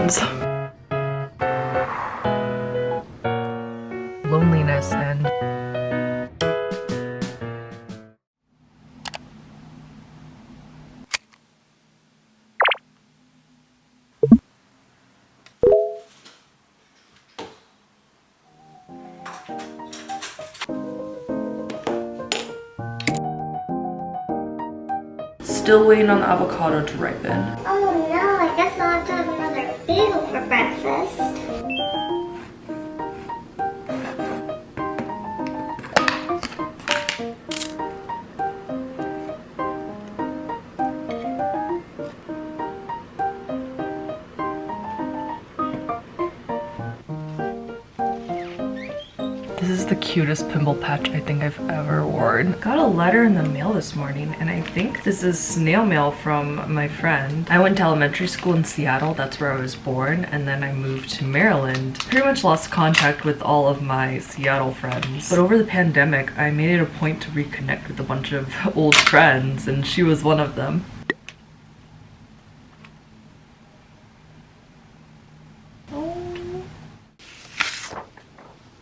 errands. Loneliness and still waiting on the avocado to ripen. Oh no, I guess I'll have to have another bagel for breakfast. This is the cutest pimple patch I think I've ever worn. Got a letter in the mail this morning, and I think this is snail mail from my friend. I went to elementary school in Seattle, that's where I was born, and then I moved to Maryland. Pretty much lost contact with all of my Seattle friends. But over the pandemic, I made it a point to reconnect with a bunch of old friends, and she was one of them.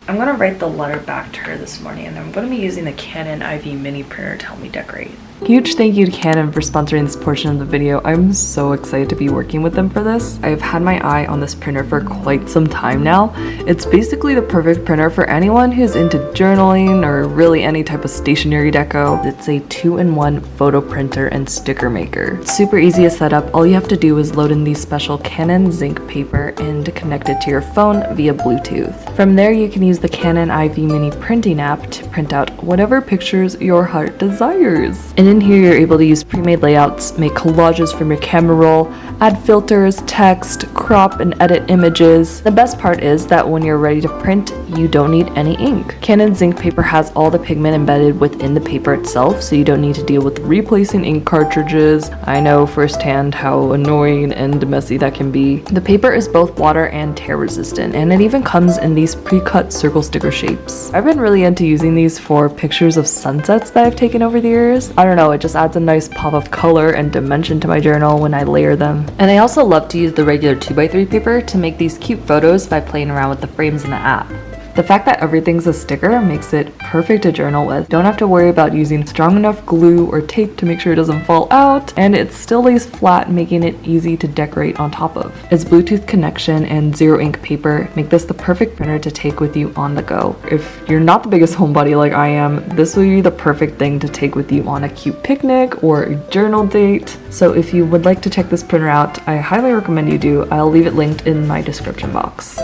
I'm gonna write the letter back to her this morning, and I'm gonna be using the Canon IV mini printer to help me decorate. Huge thank you to Canon for sponsoring this portion of the video. I'm so excited to be working with them for this. I've had my eye on this printer for quite some time now. It's basically the perfect printer for anyone who's into journaling or really any type of stationery deco. It's a 2-in-1 photo printer and sticker maker. It's super easy to set up. All you have to do is load in the special Canon zinc paper and connect it to your phone via Bluetooth. From there, you can use the Canon IV mini printing app to print out whatever pictures your heart desires. And in here, you're able to use pre-made layouts, make collages from your camera roll, add filters, text, crop and edit images. The best part is that when you're ready to print, you don't need any ink. Canon zinc paper has all the pigment embedded within the paper itself, so you don't need to deal with replacing ink cartridges. I know firsthand how annoying and messy that can be. The paper is both water and tear resistant, and it even comes in these pre-cut circle sticker shapes. I've been really into using these for pictures of sunsets that I've taken over the years. I don't know, it just adds a nice pop of color and dimension to my journal when I layer them. And I also love to use the regular 2x3 paper to make these cute photos by playing around with the frames in the app. The fact that everything's a sticker makes it perfect to journal with. Don't have to worry about using strong enough glue or tape to make sure it doesn't fall out, and it still lays flat, making it easy to decorate on top of. Its Bluetooth connection and zero ink paper make this the perfect printer to take with you on the go. If you're not the biggest homebody like I am, this will be the perfect thing to take with you on a cute picnic or a journal date. So if you would like to check this printer out, I highly recommend you do. I'll leave it linked in my description box.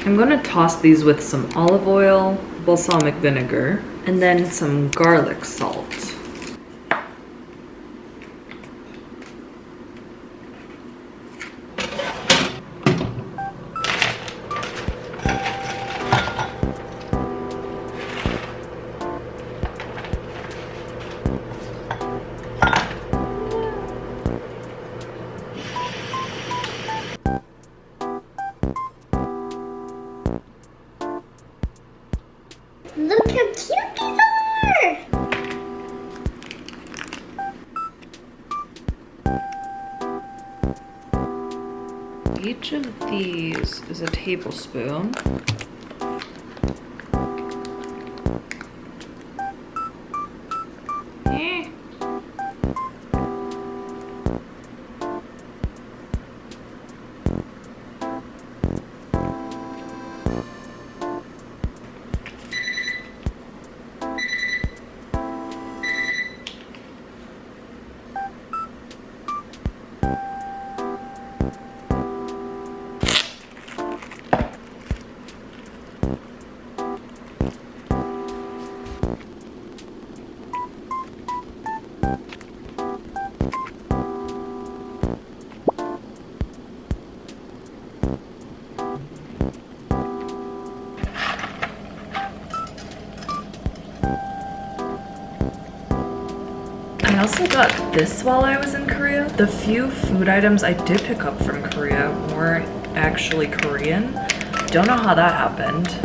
I'm gonna toss these with some olive oil, balsamic vinegar, and then some garlic salt. Look how cute these are! Each of these is a tablespoon. also got this while I was in Korea. The few food items I did pick up from Korea weren't actually Korean. Don't know how that happened.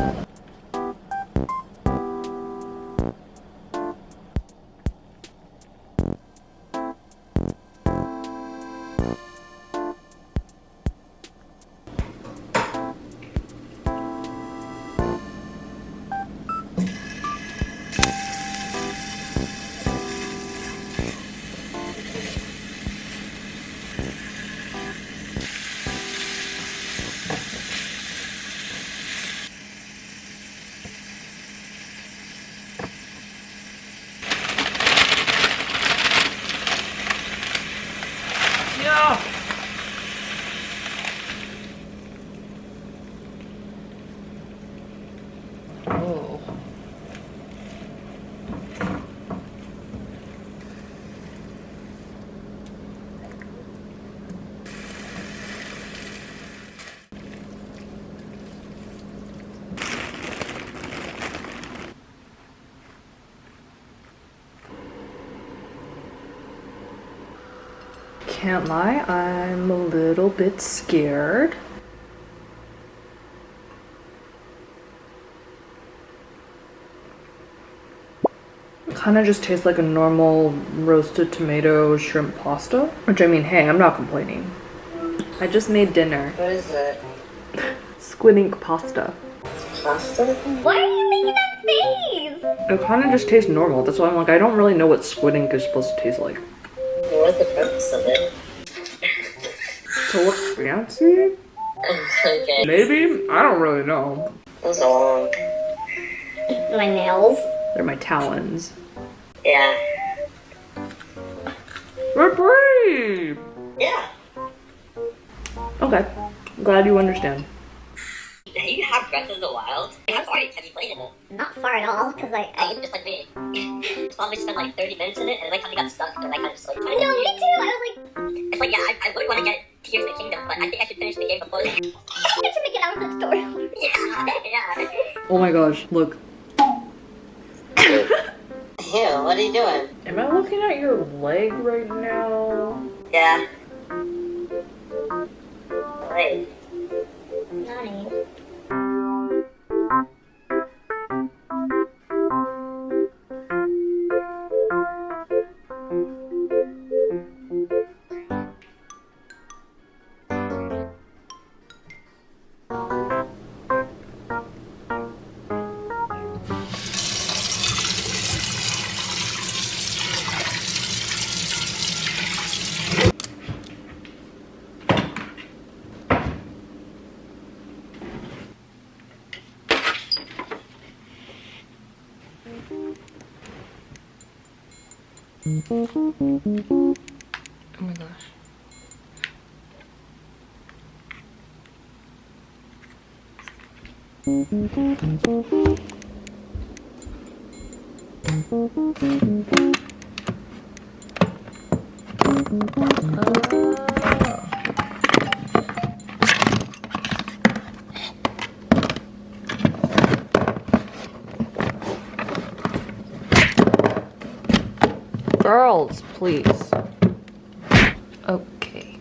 Yeah. Oh. Can't lie, I'm a little bit scared. Kind of just tastes like a normal roasted tomato shrimp pasta. Which, I mean, hey, I'm not complaining. I just made dinner. What is it? Squid ink pasta. Pasta? Why are you making that face? It kind of just tastes normal. That's why I'm like, I don't really know what squid ink is supposed to taste like. What's the purpose of it? To look fancy? Okay. Maybe? I don't really know. Those are long. My nails. They're my talons. Yeah. We're brave! Yeah. Okay. Glad you understand. You have Breath of the Wild? How far have you played in it? Not far at all, because like I just like me. Probably spent like 30 minutes in it, and I kind of got stuck, and I kind of just like. I know, me too. I was like, It's like, yeah, I would want to get Tears of the Kingdom, but I think I should finish the game before that. I should make it out of the tutorial. Yeah. Oh my gosh, look. Ew, what are you doing? Am I looking at your leg right now? Yeah. Wait. Nani? Oh my gosh. Girls, please. Okay.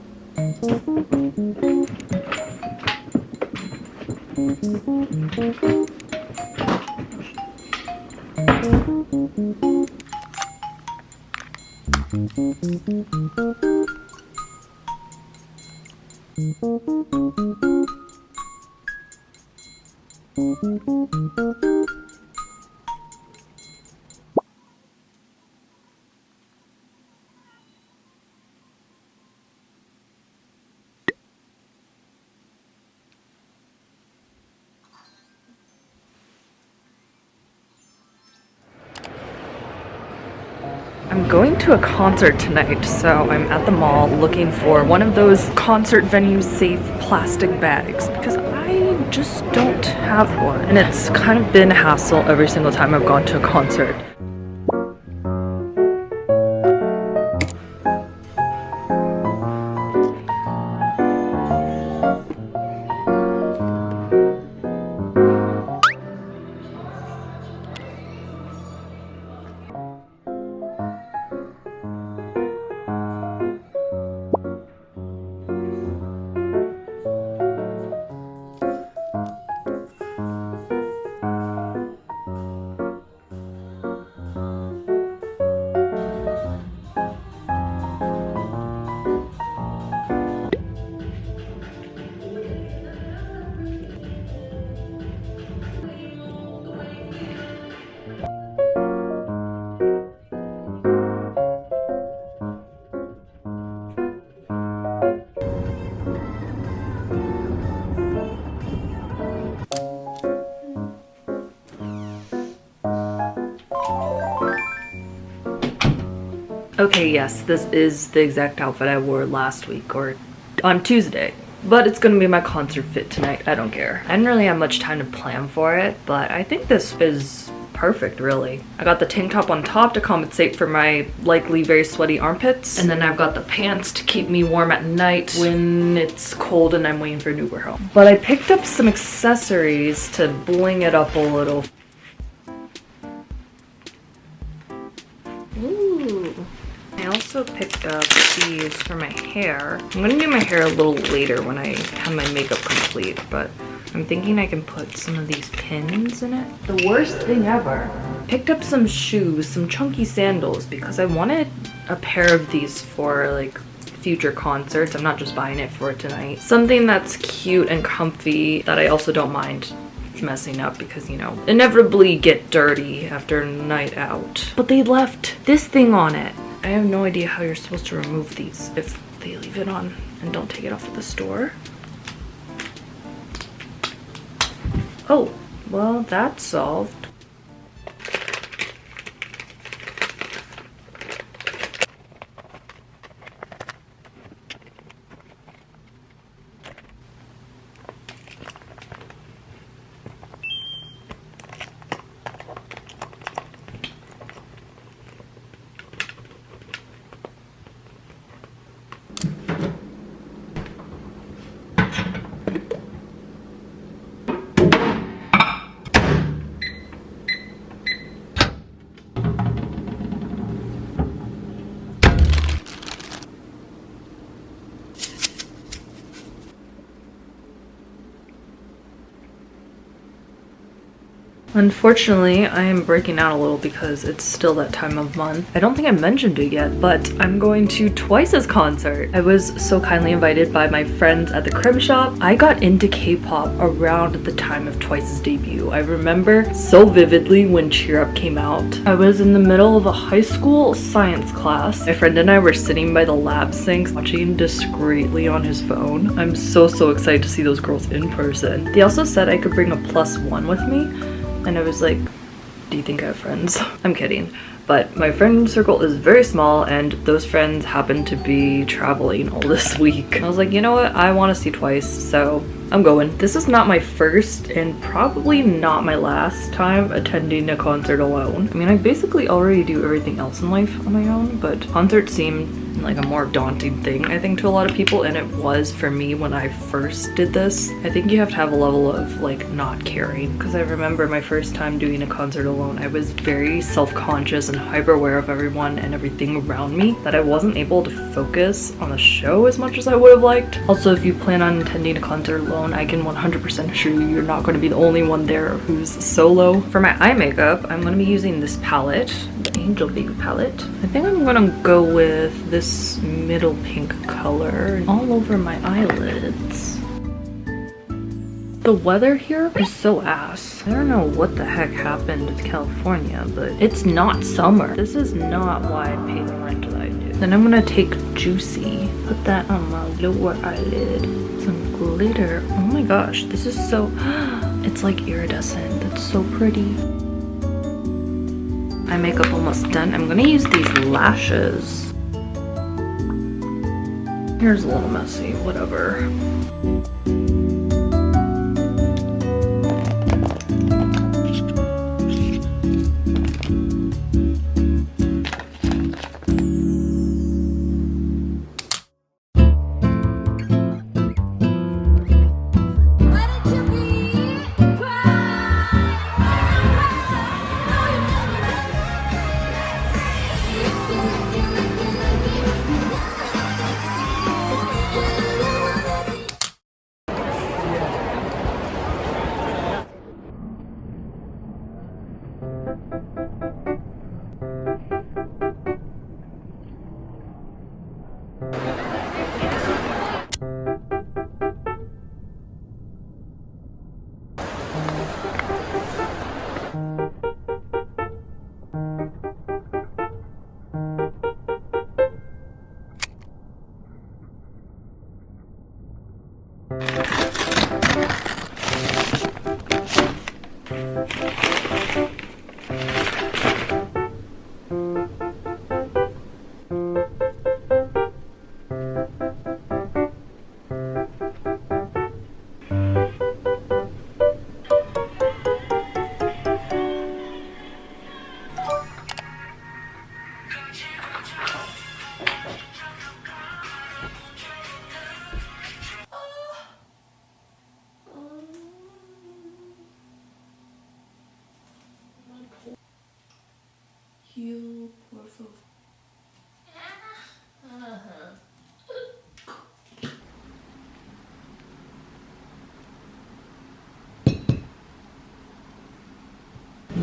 I'm going to a concert tonight, so I'm at the mall looking for one of those concert venue safe plastic bags because I just don't have one. And it's kind of been a hassle every single time I've gone to a concert. Okay, yes, this is the exact outfit I wore last week or on Tuesday. But it's gonna be my concert fit tonight. I don't care. I didn't really have much time to plan for it, but I think this is perfect, really. I got the tank top on top to compensate for my likely very sweaty armpits. And then I've got the pants to keep me warm at night when it's cold and I'm waiting for an Uber home. But I picked up some accessories to bling it up a little. Ooh. I also picked up these for my hair. I'm gonna do my hair a little later when I have my makeup complete, but I'm thinking I can put some of these pins in it. The worst thing ever. Picked up some shoes, some chunky sandals, because I wanted a pair of these for like future concerts. I'm not just buying it for tonight. Something that's cute and comfy that I also don't mind messing up because, you know, inevitably get dirty after a night out. But they left this thing on it. I have no idea how you're supposed to remove these if they leave it on and don't take it off at the store. Oh, well, that's solved. Unfortunately, I am breaking out a little because it's still that time of month. I don't think I mentioned it yet, but I'm going to Twice's concert. I was so kindly invited by my friends at the crib shop. I got into K-pop around the time of Twice's debut. I remember so vividly when Cheer Up came out. I was in the middle of a high school science class. My friend and I were sitting by the lab sinks watching discreetly on his phone. I'm so excited to see those girls in person. They also said I could bring a +1 with me. And I was like, do you think I have friends? I'm kidding. But my friend circle is very small and those friends happen to be traveling all this week. I was like, you know what? I want to see Twice, so I'm going. This is not my first and probably not my last time attending a concert alone. I mean, I basically already do everything else in life on my own, but concerts seem like a more daunting thing, I think, to a lot of people, and it was for me when I first did this. I think you have to have a level of like not caring, because I remember my first time doing a concert alone, I was very self-conscious and hyper aware of everyone and everything around me that I wasn't able to focus on the show as much as I would have liked. Also, if you plan on attending a concert alone, I can 100% assure you you're not going to be the only one there who's solo. For my eye makeup, I'm going to be using this palette, the Angel Baby palette. I think I'm going to go with this middle pink color all over my eyelids. The weather here is so ass. I don't know what the heck happened with California, but it's not summer. This is not why I pay the rent that I do. Then I'm gonna take Juicy, put that on my lower eyelid. Some glitter. Oh my gosh, this is so, it's like iridescent. That's so pretty. Eye makeup almost done. I'm gonna use these lashes. Here's a little messy, whatever.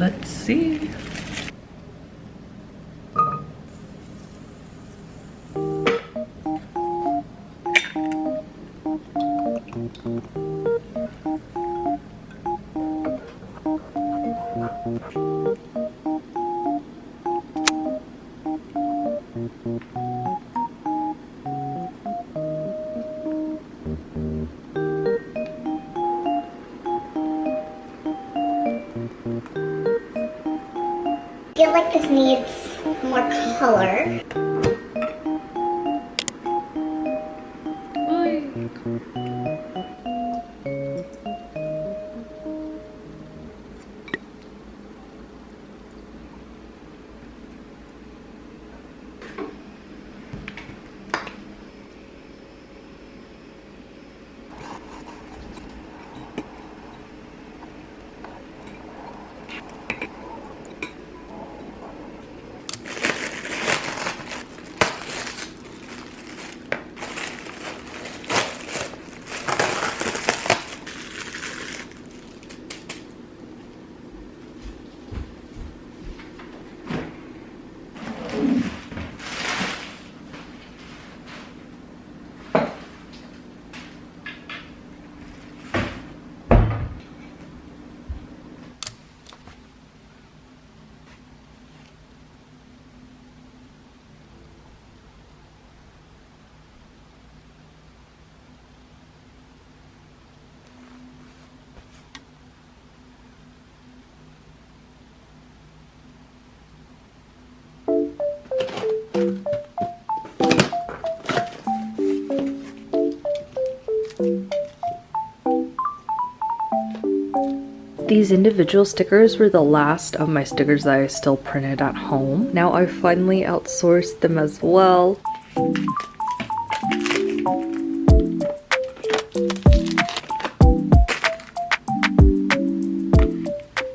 Let's see. I feel like this needs more color. These individual stickers were the last of my stickers that I still printed at home. Now I finally outsourced them as well.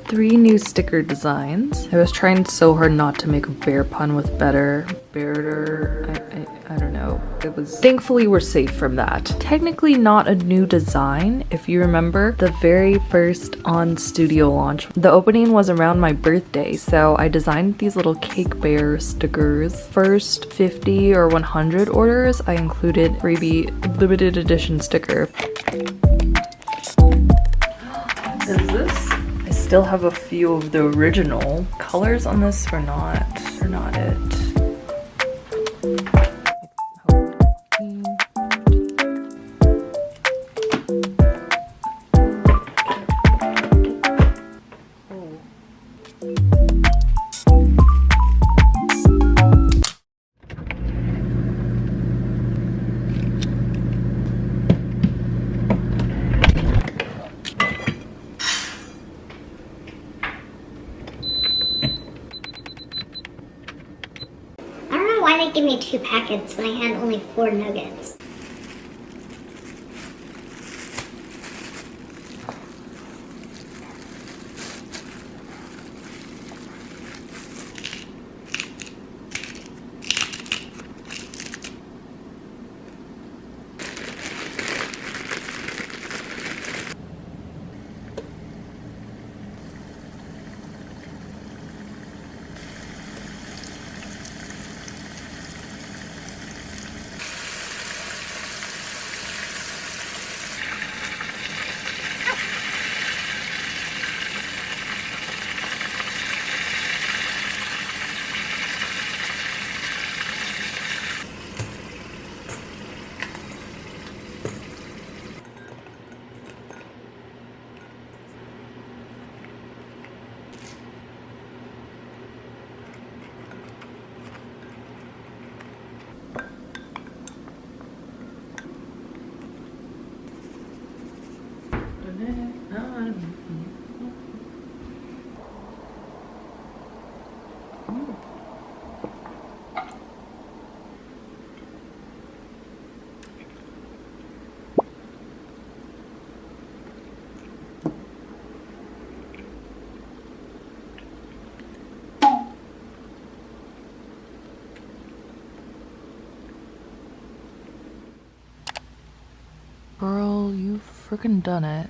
Three new sticker designs. I was trying so hard not to make a bear pun with better. I don't know. It was. Thankfully, we're safe from that. Technically not a new design. If you remember, the very first on studio launch, the opening was around my birthday, so I designed these little cake bear stickers. First 50 or 100 orders, I included freebie limited edition sticker. Is this? I still have a few of the original colors on this are not it. Why they give me 2 packets when I had only 4 nuggets? Girl, you've freaking done it.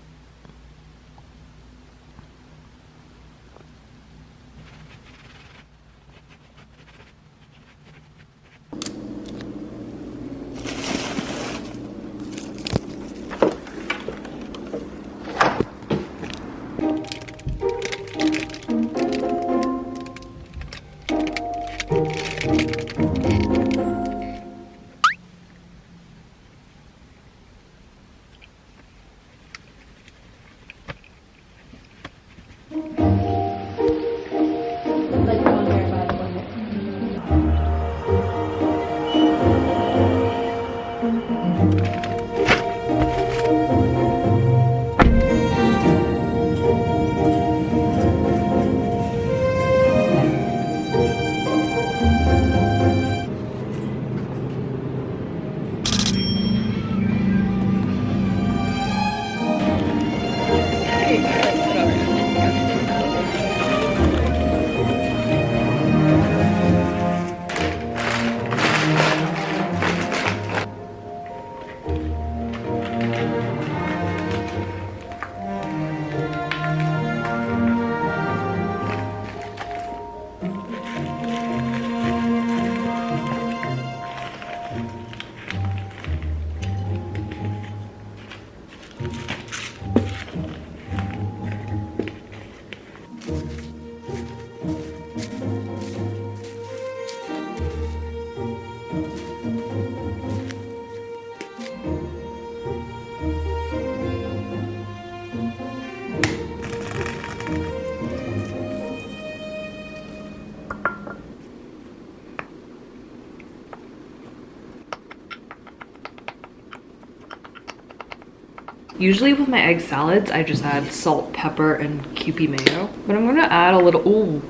Usually with my egg salads, I just add salt, pepper, and Kewpie mayo. But I'm gonna add a little, ooh.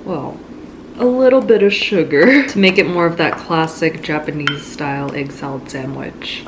Well, a little bit of sugar to make it more of that classic Japanese style egg salad sandwich.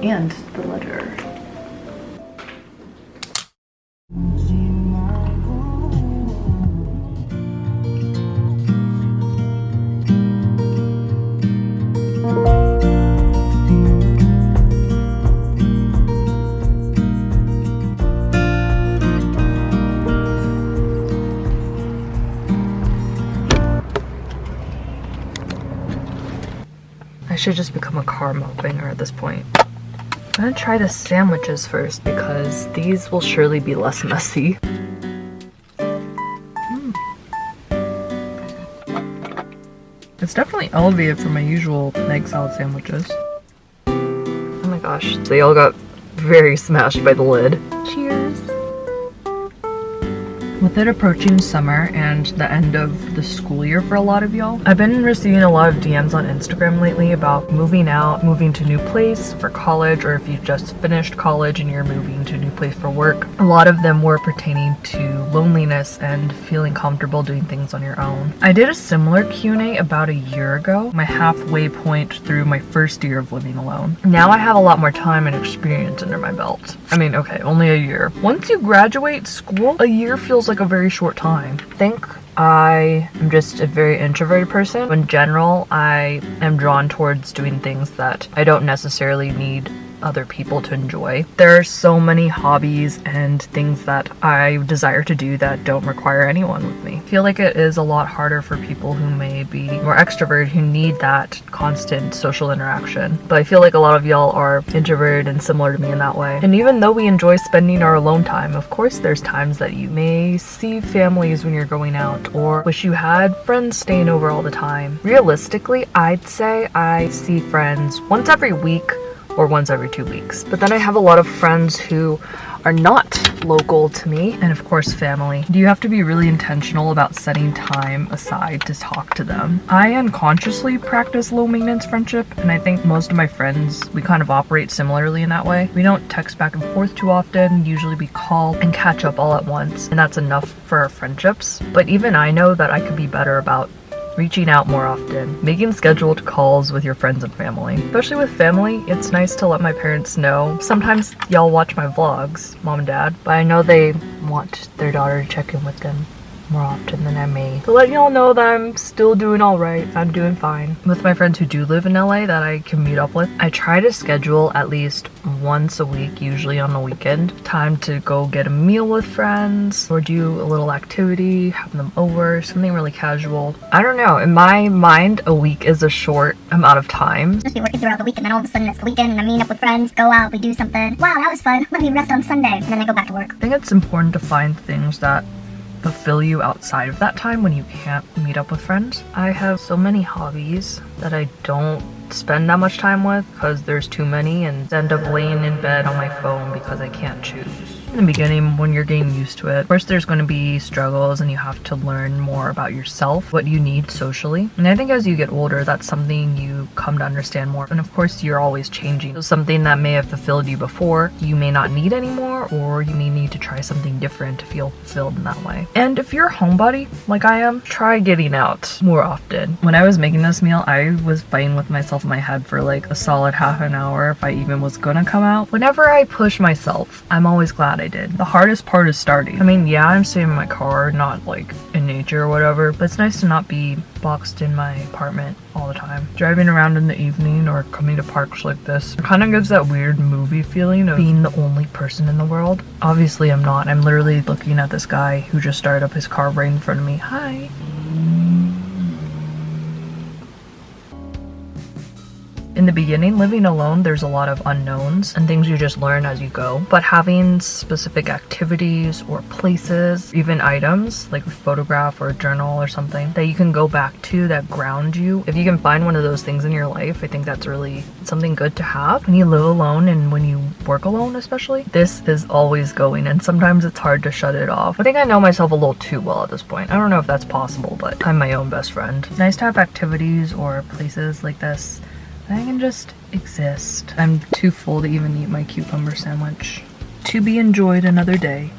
And the letter. I should just become a car moppinger at this point. I'm gonna try the sandwiches first because these will surely be less messy. It's definitely elevated from my usual egg salad sandwiches. Oh my gosh, they all got very smashed by the lid. Cheers! With it approaching summer and the end of the school year for a lot of y'all, I've been receiving a lot of DMs on Instagram lately about moving out, moving to a new place for college, or if you just finished college and you're moving to a new place for work. A lot of them were pertaining to loneliness and feeling comfortable doing things on your own. I did a similar Q&A about a year ago, my halfway point through my first year of living alone. Now I have a lot more time and experience under my belt. I mean, okay, only a year. Once you graduate school, a year feels like a very short time. I think I am just a very introverted person. In general, I am drawn towards doing things that I don't necessarily need other people to enjoy. There are so many hobbies and things that I desire to do that don't require anyone with me. I feel like it is a lot harder for people who may be more extroverted, who need that constant social interaction. But I feel like a lot of y'all are introverted and similar to me in that way. And even though we enjoy spending our alone time, of course there's times that you may see families when you're going out, or wish you had friends staying over all the time. Realistically, I'd say I see friends once every week or once every 2 weeks. But then I have a lot of friends who are not local to me, and of course family. You have to be really intentional about setting time aside to talk to them. I unconsciously practice low maintenance friendship, and I think most of my friends, we kind of operate similarly in that way. We don't text back and forth too often. Usually we call and catch up all at once, and that's enough for our friendships. But even I know that I could be better about reaching out more often, making scheduled calls with your friends and family. Especially with family, it's nice to let my parents know. Sometimes y'all watch my vlogs, mom and dad, but I know they want their daughter to check in with them more often than I may. To let y'all know that I'm still doing alright, I'm doing fine. With my friends who do live in LA that I can meet up with, I try to schedule at least once a week, usually on the weekend, time to go get a meal with friends or do a little activity, have them over, something really casual. I don't know, in my mind, a week is a short amount of time. Just be working throughout the week, and then all of a sudden it's the weekend and I meet up with friends, go out, we do something. Wow, that was fun. Let me rest on Sunday. And then I go back to work. I think it's important to find things that fulfill you outside of that time when you can't meet up with friends. I have so many hobbies that I don't spend that much time with because there's too many, and end up laying in bed on my phone because I can't choose. In the beginning, when you're getting used to it, of course there's going to be struggles and you have to learn more about yourself, what you need socially. And I think as you get older, that's something you come to understand more. And of course you're always changing. So something that may have fulfilled you before, you may not need anymore, or you may need to try something different to feel fulfilled in that way. And if you're a homebody like I am, try getting out more often. When I was making this meal, I was fighting with myself in my head for like a solid half an hour if I even was gonna come out. Whenever I push myself, I'm always glad I did. The hardest part is starting. I mean, yeah, I'm staying in my car, not like in nature or whatever, but it's nice to not be boxed in my apartment all the time. Driving around in the evening or coming to parks like this, it kind of gives that weird movie feeling of being the only person in the world. Obviously I'm not. I'm literally looking at this guy who just started up his car right in front of me. Hi. In the beginning, living alone, there's a lot of unknowns and things you just learn as you go. But having specific activities or places, even items like a photograph or a journal or something that you can go back to that ground you. If you can find one of those things in your life, I think that's really something good to have. When you live alone and when you work alone especially, this is always going, and sometimes it's hard to shut it off. I think I know myself a little too well at this point. I don't know if that's possible, but I'm my own best friend. Nice to have activities or places like this I can just exist. I'm too full to even eat my cucumber sandwich. To be enjoyed another day.